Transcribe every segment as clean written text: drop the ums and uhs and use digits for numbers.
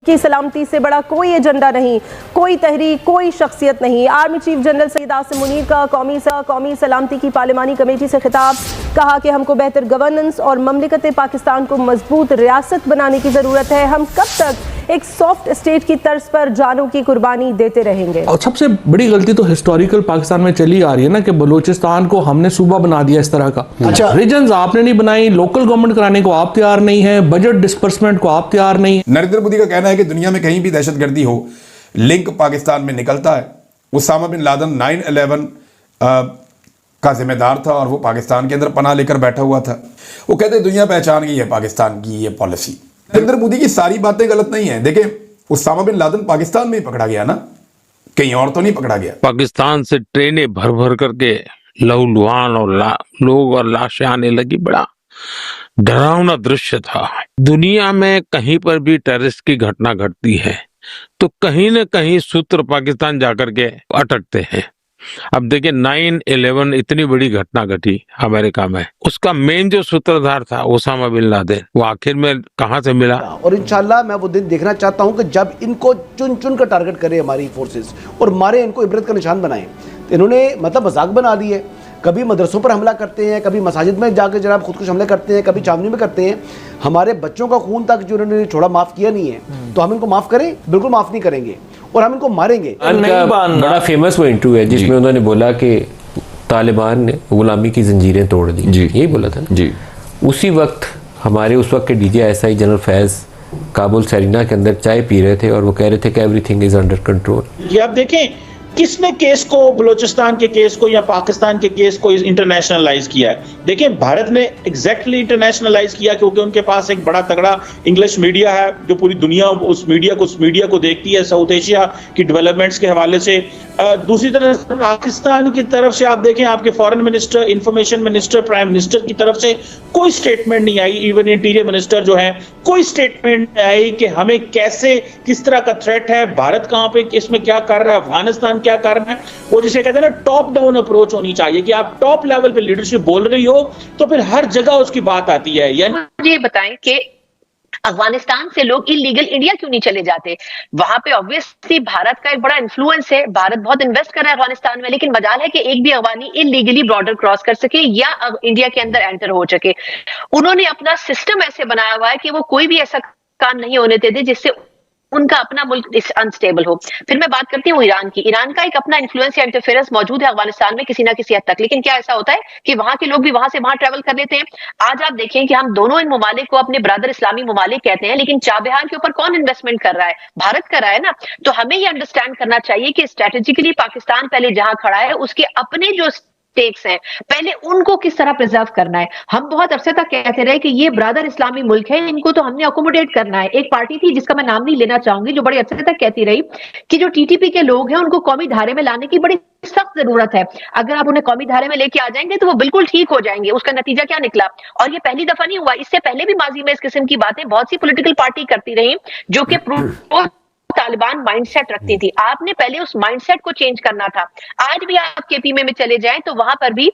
की सलामती से बड़ा कोई एजेंडा नहीं, कोई तहरीक, कोई शख्सियत नहीं। Army chief general Syed Asim Munir का कौमी सलामती की पार्लिमानी कमेटी से खिताब, कहा कि हमको बेहतर गवर्नेंस और ममलिकत पाकिस्तान को मजबूत रियासत बनाने की ज़रूरत है। हम कब तक एक सॉफ्ट स्टेट की तर्ज पर जानों की कुर्बानी देते रहेंगे? और सबसे बड़ी गलती तो हिस्टोरिकल पाकिस्तान में चली आ रही है ना कि बलूचिस्तान को हमने सूबा बना दिया इस तरह का। अच्छा, रीजन्स आपने नहीं बनाई, लोकल गवर्नमेंट कराने को आप तैयार नहीं है, बजट डिस्पर्समेंट को आप तैयार नहीं है। नरेंद्र मोदी का कहना है कि दुनिया में कहीं भी दहशतगर्दी हो, लिंक पाकिस्तान में निकलता है। उसामा बिन लादेन 9/11 का जिम्मेदार था और वो पाकिस्तान के अंदर पनाह लेकर बैठा हुआ था। वो कहते दुनिया पहचान गई है पाकिस्तान की ये पॉलिसी। नरेंद्र मोदी की सारी बातें गलत नहीं है। देखिए, उसामा बिन लादेन पाकिस्तान में ही पकड़ा गया ना, कहीं और तो नहीं पकड़ा गया। पाकिस्तान से ट्रेनें भर भर करके लहूलुहान और लोग और लाशें आने लगी। बड़ा डरावना दृश्य था। दुनिया में कहीं पर भी टेररिस्ट की घटना घटती है तो कहीं न कहीं सूत्र पाकिस्तान जाकर के अटकते हैं। अब देखिए 9/11 इतनी बड़ी घटना घटी अमेरिका में, उसका मेन जो सूत्रधार था उसामा बिन लादेन, वो आखिर में कहां से मिला? और इंशाल्लाह मैं वो दिन देखना चाहता हूं कि जब इनको चुन चुन कर टारगेट करे हमारी फोर्सेस और मारे, इनको इबरत का निशान बनाए। तो इन्होंने मतलब मजाक बना दी है। कभी मदरसों पर हमला करते हैं, कभी मसाजिद में जाकर जनाब खुदकुश हमले करते हैं, कभी चांदनी में करते हैं। हमारे बच्चों का खून तक जो इन्होंने छोड़ा, माफ किया नहीं है। तो हम इनको माफ करें? बिल्कुल माफ नहीं करेंगे और हम इनको मारेंगे। बड़ा फेमस वो इंटरव्यू है जिसमें उन्होंने बोला कि तालिबान ने गुलामी की जंजीरें तोड़ दी, यही बोला था जी। उसी वक्त हमारे उस वक्त के DGI general Faiz Kabul Serena के अंदर चाय पी रहे थे और वो कह रहे थे कि एवरीथिंग इज अंडर कंट्रोल। ये आप देखें किसने केस को, बलूचिस्तान के केस को या पाकिस्तान के केस को इंटरनेशनलाइज किया है। देखिए, भारत ने एग्जैक्टली इंटरनेशनलाइज किया क्योंकि उनके पास एक बड़ा तगड़ा इंग्लिश मीडिया है जो पूरी दुनिया उस मीडिया को देखती है साउथ एशिया की डेवलपमेंट्स के हवाले से। दूसरी तरफ पाकिस्तान की तरफ से आप देखें, आपके foreign minister, information minister, prime minister की तरफ से कोई स्टेटमेंट नहीं आई। इवन इंटीरियर मिनिस्टर जो है, कोई स्टेटमेंट नहीं आई कि हमें कैसे, किस तरह का थ्रेट है, भारत कहां पे इसमें क्या कर रहा है, अफगानिस्तान क्या कर रहा है। वो जिसे कहते हैं ना, टॉप डाउन अप्रोच होनी चाहिए कि आप टॉप लेवल पे लीडरशिप बोल रही हो तो फिर हर जगह उसकी बात आती है। यानी मुझे बताएं कि अफगानिस्तान से लोग इलीगल इंडिया क्यों नहीं चले जाते? वहां पे ऑब्वियसली भारत का एक बड़ा इन्फ्लुएंस है, भारत बहुत इन्वेस्ट कर रहा है अफगानिस्तान में, लेकिन मजाल है कि एक भी अफगानी इलीगली बॉर्डर क्रॉस कर सके या इंडिया के अंदर एंटर हो सके। उन्होंने अपना सिस्टम ऐसे बनाया हुआ है कि वो कोई भी ऐसा काम नहीं होने देते जिससे उनका अपना मुल्क अनस्टेबल हो। फिर मैं बात करती हूँ ईरान की। ईरान का एक अपना इन्फ्लुएंस या इंटरफेरेंस मौजूद है अफगानिस्तान में किसी ना किसी हद तक, लेकिन क्या ऐसा होता है कि वहां के लोग भी वहां से वहां ट्रेवल कर लेते हैं? आज आप देखें कि हम दोनों इन ममालिक को अपने ब्रदर इस्लामी ममालिक कहते हैं, लेकिन चाबहार के ऊपर कौन इन्वेस्टमेंट कर रहा है? भारत कर रहा है ना। तो हमें ये अंडरस्टैंड करना चाहिए कि स्ट्रेटेजिकली पाकिस्तान पहले जहां खड़ा है उसके अपने जो स्टेक्स हैं, पहले उनको किस तरह प्रिजर्व करना है। हम बहुत अरसे तक कहते रहे कि ये ब्रदर इस्लामी मुल्क है, इनको तो हमने अकोमोडेट करना है। एक पार्टी थी जिसका मैं नाम नहीं लेना चाहूंगी, जो बड़े अरसे तक कहती रही कि जो TTP के लोग हैं उनको कौमी धारे में लाने की बड़ी सख्त जरूरत है। अगर आप उन्हें कौमी धारे में लेके आ जाएंगे तो वो बिल्कुल ठीक हो जाएंगे। उसका नतीजा क्या निकला? और ये पहली दफा नहीं हुआ, इससे पहले भी माजी में इस किस्म की बातें बहुत सी पॉलिटिकल पार्टी करती रही जो कि तालिबान माइंडसेट रखती थी। आपने पहले उस माइंडसेट को चेंज करना था। आज भी आप KP में चले जाएं तो वहां पर भी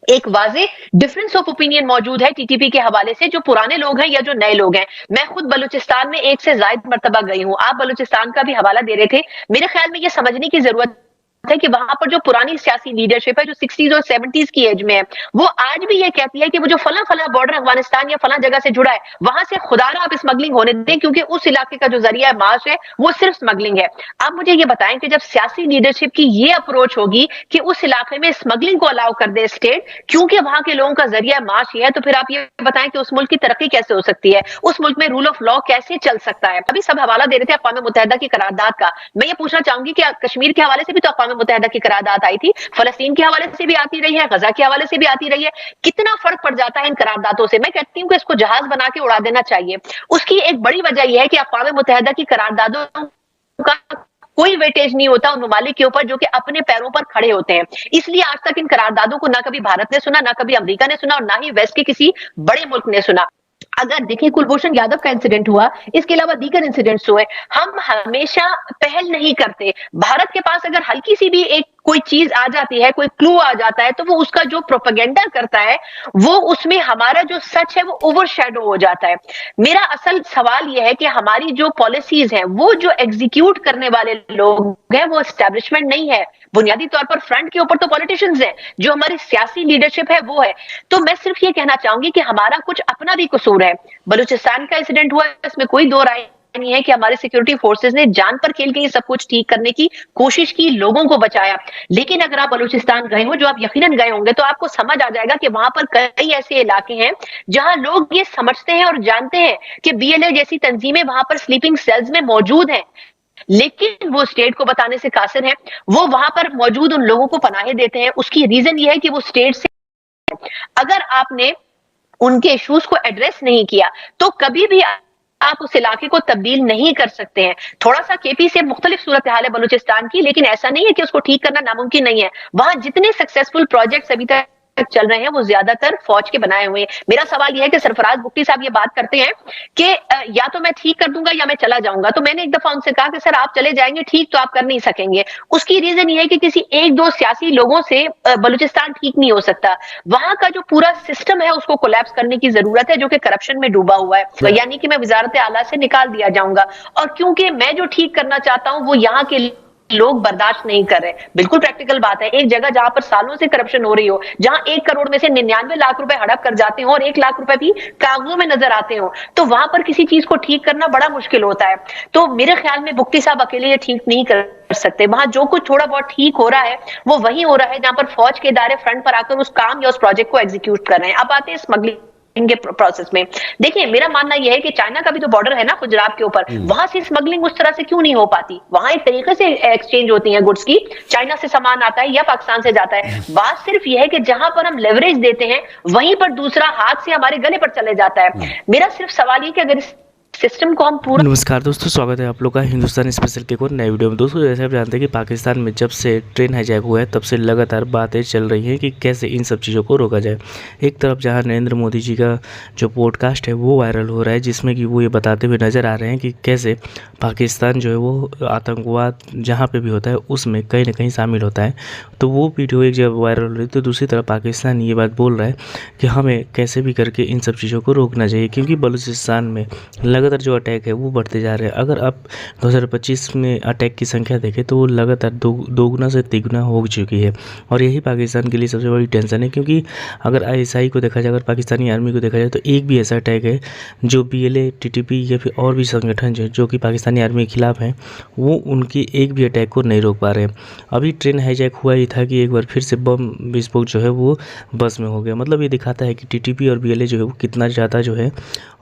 एक वाजे डिफरेंस ऑफ ओपिनियन मौजूद है TTP के हवाले से, जो पुराने लोग हैं या जो नए लोग हैं। मैं खुद बलूचिस्तान में 1 से ज्यादा मर्तबा गई हूं। आप बलूचिस्तान का भी हवाला दे रहे थे। मेरे ख्याल में यह समझने की जरूरत है कि वहां पर जो पुरानी सियासी लीडरशिप है जो 60s और 70s की एज में है, वो आज भी ये कहती है कि वो जो फला फला बॉर्डर अफगानिस्तान या फला जगह से जुड़ा है वहां से खुदारा आप स्मगलिंग होने दें, क्योंकि उस इलाके का जो जरिया माश है वो सिर्फ स्मगलिंग है। आप मुझे ये बताएं कि जब सियासी लीडरशिप की ये अप्रोच होगी कि उस इलाके में स्मगलिंग को अलाउ कर दे स्टेट, क्योंकि वहां के लोगों का जरिया माश ही है, तो फिर आप ये बताएं कि उस मुल्क की तरक्की कैसे हो सकती है? उस मुल्क में रूल ऑफ लॉ कैसे चल सकता है? अभी सब हवाला दे रहे थे अक़वाम मुत्तहिदा की करारदाद का। मैं ये पूछना चाहूंगी कि कश्मीर के हवाले से भी तो अक़वाम मुत्तहिदा की करारदाद आई थी, फलस्तीन के हवाले से भी आती रही है, गजा के हवाले से भी आती रही है। कितना फर्क पड़ जाता है इन करारदादों से? मैं कहती हूँ कि इसको जहाज बना के उड़ा देना चाहिए। उसकी एक बड़ी वजह यह है कि अक़वाम मुत्तहिदा की करारदादों का कोई वेटेज नहीं होता उन ममालिक के ऊपर जो कि अपने पैरों पर खड़े होते हैं। इसलिए आज तक इन करारदादों को ना कभी भारत ने सुना, ना कभी अमेरिका ने सुना और ना ही वेस्ट के किसी बड़े मुल्क ने सुना। अगर देखिए कुलभूषण यादव का इंसिडेंट हुआ, इसके अलावा दीगर इंसिडेंट्स हुए, हम हमेशा पहल नहीं करते। भारत के पास अगर हल्की सी भी एक कोई चीज आ जाती है, कोई क्लू आ जाता है, तो वो उसका जो प्रोपेगेंडा करता है, वो उसमें हमारा जो सच है वो ओवरशैडो हो जाता है। मेरा असल सवाल यह है कि हमारी जो पॉलिसीज हैं, वो जो एग्जीक्यूट करने वाले लोग हैं, वो एस्टेब्लिशमेंट नहीं है। बुनियादी तौर पर फ्रंट के ऊपर तो पॉलिटिशियंस हैं, जो हमारी सियासी लीडरशिप है वो है। तो मैं सिर्फ ये कहना चाहूंगी कि हमारा कुछ अपना भी कसूर है। बलूचिस्तान का इंसिडेंट हुआ, इसमें कोई दो राय नहीं है कि हमारे सिक्योरिटी फोर्सेस ने जान पर खेल के ये सब कुछ ठीक करने की कोशिश की, लोगों को बचाया। लेकिन अगर आप बलूचिस्तान गए हो, जो आप यकीनन गए होंगे, तो आपको समझ आ जाएगा कि वहां पर कई ऐसे इलाके हैं जहां लोग ये समझते हैं और जानते हैं कि बीएलए जैसी तंजीमें वहां पर स्लीपिंग सेल्स में मौजूद हैं, लेकिन वो स्टेट को बताने से कासिर हैं। वो वहां पर मौजूद उन लोगों को पनाहे देते हैं। उसकी रीजन ये है कि वो स्टेट से, अगर आपने उनके इश्यूज को एड्रेस नहीं किया तो कभी भी आप उस इलाके को तब्दील नहीं कर सकते हैं। थोड़ा सा केपी से मुख्तलिफ सूरत हाल है बलूचिस्तान की, लेकिन ऐसा नहीं है कि उसको ठीक करना नामुमकिन नहीं है। वहां जितने सक्सेसफुल प्रोजेक्ट्स अभी तक चल रहे हैं, वो ज्यादातर फौज के बनाए हुए हैं। मेरा सवाल यह है कि सरफराज बुट्टी साहब ये बात करते हैं कि या तो मैं ठीक कर दूंगा या मैं चला जाऊंगा। तो मैंने एक दफा उनसे कहा कि सर आप चले जाएंगे ठीक, तो आप कर नहीं सकेंगे। उसकी रीजन ये है कि किसी एक दो सियासी लोगों से बलूचिस्तान ठीक नहीं हो सकता। वहां का जो पूरा सिस्टम है उसको कोलैप्स करने की जरूरत है, जो कि करप्शन में डूबा हुआ है। यानी कि मैं वजारत आला से निकाल दिया जाऊंगा, और क्योंकि मैं जो ठीक करना चाहता हूं वो यहाँ के लोग बर्दाश्त नहीं कर रहे। बिल्कुल प्रैक्टिकल बात है, एक जगह जहां पर सालों से करप्शन हो रही हो, जहां 1 करोड़ में से 99 लाख रुपए हड़प कर जाते हो और 1 लाख रुपए भी कागजों में नजर आते हो, तो वहां पर किसी चीज को ठीक करना बड़ा मुश्किल होता है। तो मेरे ख्याल में बुट्टी साहब अकेले ये ठीक नहीं कर सकते। वहां जो कुछ थोड़ा बहुत ठीक हो रहा है वो वही हो रहा है जहां पर फौज के इदारे फ्रंट पर आकर उस काम या उस प्रोजेक्ट को एग्जीक्यूट कर रहे हैं। अब आते हैं स्मगलिंग के प्रोसेस में। देखिए मेरा मानना यह है कि चाइना का भी तो बॉर्डर है ना गुजरात के ऊपर, वहां से स्मगलिंग उस तरह से क्यों नहीं हो पाती? वहां एक तरीके से एक्सचेंज होती है गुड्स की, चाइना से सामान आता है या पाकिस्तान से जाता है। बात सिर्फ यह है कि जहां पर हम लेवरेज देते हैं वहीं पर दूसरा हाथ से हमारे गले पर चले जाता है। मेरा सिर्फ सवाल ये कि अगर सिस्टम को हम पूरा। नमस्कार दोस्तों, स्वागत है आप लोग का हिंदुस्तान स्पेशल के एक और नए वीडियो में। दोस्तों जैसे आप जानते हैं कि पाकिस्तान में जब से ट्रेन हाईजैक हुआ है तब से लगातार बातें चल रही हैं कि कैसे इन सब चीज़ों को रोका जाए। एक तरफ जहां नरेंद्र मोदी जी का जो पॉडकास्ट है वो वायरल हो रहा है, जिसमें कि वो ये बताते हुए नज़र आ रहे हैं कि कैसे पाकिस्तान जो है वो आतंकवाद जहाँ पर भी होता है उसमें कहीं ना कहीं शामिल होता है। तो वो वीडियो एक जब वायरल हो रही तो दूसरी तरफ पाकिस्तान ये बात बोल रहा है कि हमें कैसे भी करके इन सब चीज़ों को रोकना चाहिए, क्योंकि बलूचिस्तान में लगातार जो अटैक है वो बढ़ते जा रहे हैं। अगर आप 2025 में अटैक की संख्या देखें तो वो लगातार दोगुना से तिगुना हो चुकी है, और यही पाकिस्तान के लिए सबसे बड़ी टेंशन है। क्योंकि अगर आईएसआई को देखा जाए, अगर पाकिस्तानी आर्मी को देखा जाए, तो एक भी ऐसा अटैक है जो बीएलए, टीटीपी या फिर और भी संगठन जो कि पाकिस्तानी आर्मी के खिलाफ हैं, वो उनकी एक भी अटैक को नहीं रोक पा रहे हैं। अभी ट्रेन हाईजैक हुआ ही था कि एक बार फिर से बम विस्फोट जो है वो बस में हो गया। मतलब ये दिखाता है कि टीटीपी और बीएलए जो है वो कितना ज़्यादा जो है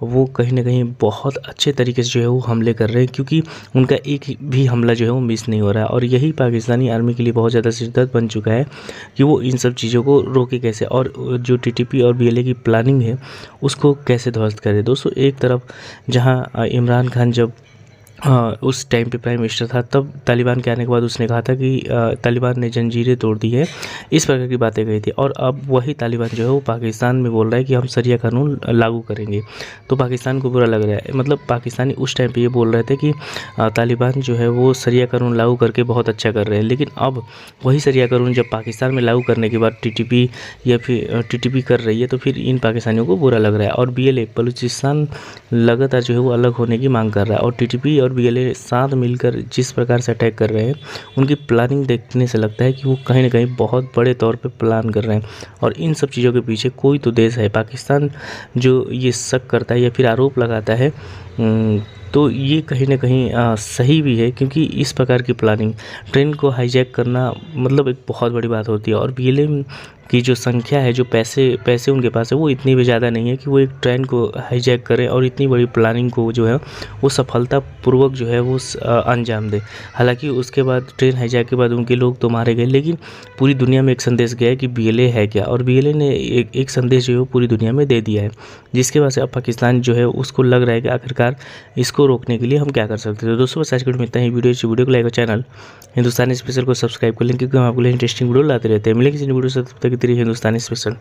वो कहीं ना कहीं बहुत अच्छे तरीके से जो है वो हमले कर रहे हैं, क्योंकि उनका एक भी हमला जो है वो मिस नहीं हो रहा है। और यही पाकिस्तानी आर्मी के लिए बहुत ज़्यादा सिरदर्द बन चुका है कि वो इन सब चीज़ों को रोके कैसे, और जो टीटीपी और बीएलए की प्लानिंग है उसको कैसे ध्वस्त करे। दोस्तों एक तरफ जहाँ इमरान खान जब उस टाइम पे प्राइम मिनिस्टर था, तब तालिबान के आने के बाद उसने कहा था कि तालिबान ने जंजीरें तोड़ दी है, इस प्रकार की बातें कही थी। और अब वही तालिबान जो है वो पाकिस्तान में बोल रहा है कि हम शरिया कानून लागू करेंगे। तो पाकिस्तान को बुरा लग रहा है। मतलब पाकिस्तानी उस टाइम पे ये बोल रहे थे कि तालिबान जो है वो शरिया कानून लागू करके बहुत अच्छा कर रहे हैं, लेकिन अब वही शरिया कानून जब पाकिस्तान में लागू करने के बाद टीटीपी या फिर टीटीपी कर रही है, तो फिर इन पाकिस्तानियों को बुरा लग रहा है। और बीएलए बलूचिस्तान लगातार जो है वो अलग होने की मांग कर रहा है, और टीटीपी और बीएलए साथ मिलकर जिस प्रकार से अटैक कर रहे हैं, उनकी प्लानिंग देखने से लगता है कि वो कहीं ना कहीं बहुत बड़े तौर पे प्लान कर रहे हैं। और इन सब चीज़ों के पीछे कोई तो देश है। पाकिस्तान जो ये शक करता है या फिर आरोप लगाता है, तो ये कहीं ना कहीं सही भी है, क्योंकि इस प्रकार की प्लानिंग, ट्रेन को हाईजैक करना मतलब एक बहुत बड़ी बात होती है। और बीएलए की जो संख्या है, जो पैसे उनके पास है, वो इतनी भी ज़्यादा नहीं है कि वो एक ट्रेन को हाईजैक करें और इतनी बड़ी प्लानिंग को जो है वो सफलतापूर्वक जो है वो अंजाम दे। हालांकि उसके बाद ट्रेन हाईजैक के बाद उनके लोग तो मारे गए, लेकिन पूरी दुनिया में एक संदेश गया है कि बीएलए है क्या, और बीएलए ने एक संदेश जो है वो पूरी दुनिया में दे दिया है, जिसके वजह से अब पाकिस्तान जो है उसको लग रहा है कि आखिरकार इसको रोकने के लिए हम क्या कर सकते हैं। तो दोस्तों बस आज के वीडियो में इतना ही। वीडियो को लाइक और चैनल हिंदुस्तानी स्पेशल को सब्सक्राइब कर लें, क्योंकि हम आपके लिए इंटरेस्टिंग वीडियो लाते रहते हैं। मिलेंगे किसी वीडियो से, तब तक के लिए हिंदुस्तानी स्पेशल।